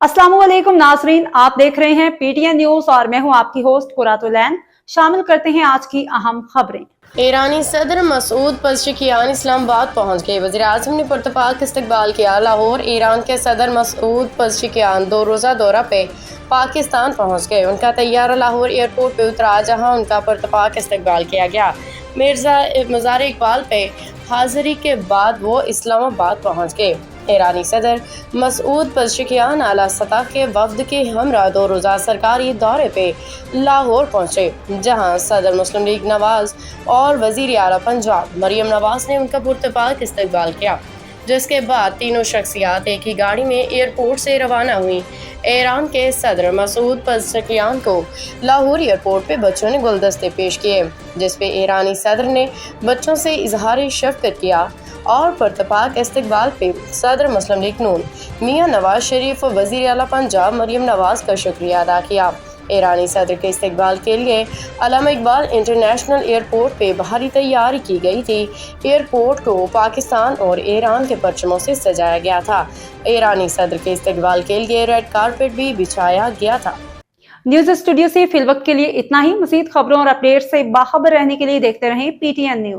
अस्सलाम वालेकुम नाजरीन, आप देख रहे हैं पीटीएन न्यूज और मैं हूं आपकी होस्ट कुरातुलैन। शामिल करते हैं आज की अहम खबरें। ईरानी सदर मसूद पज़ेश्कियान इस्लामाबाद पहुंच गए। वज़ीर-ए-आज़म ने पुरतपाक इस्तकबाल किया। लाहौर ईरान के सदर मसूद पज़ेश्कियान 2 रोज़ा दौरा पे पाकिस्तान पहुंच गए। उनका तैयारा लाहौर एयरपोर्ट पे उतरा, जहां उनका पुरतपाक इस्तकबाल किया गया। मज़ार इकबाल पे हाज़िरी के बाद वो इस्लामाबाद पहुंच गए। ईरानी सदर मसूद पज़ेश्कियान आला सतह के वफ़द के हमरा 2 रोज़ा सरकारी दौरे पे लाहौर पहुंचे, जहां सदर मुस्लिम लीग नवाज और वज़ीर आला पंजाब मरियम नवाज ने उनका पुरतपाक इस्तकबाल किया, जिसके बाद तीनों शख्सियात एक ही गाड़ी में एयरपोर्ट से रवाना हुई। ईरान के सदर मसूद पज़ेश्कियान को लाहौर एयरपोर्ट पे बच्चों ने गुलदस्ते पेश किए, जिस पे ईरानी सदर ने बच्चों से इजहार शफ़क़त किया और पुरतपाक इस्तकबाल पे सदर मुस्लिम लीग नून मियां नवाज शरीफ और वज़ीर आला पंजाब मरियम नवाज का शुक्रिया अदा किया। ईरानी सदर के इस्तकबाल के लिए अल्लामा इकबाल इंटरनेशनल एयरपोर्ट पे भारी तैयारी की गई थी। एयरपोर्ट को पाकिस्तान और ईरान के परचमों से सजाया गया था। ईरानी सदर के इस्तकबाल के लिए रेड कारपेट भी बिछाया गया था। न्यूज स्टूडियो से फिलवक्त के लिए इतना ही। मज़ीद खबरों और अपडेट से बाखबर रहने के लिए देखते रहें पीटीएन न्यूज।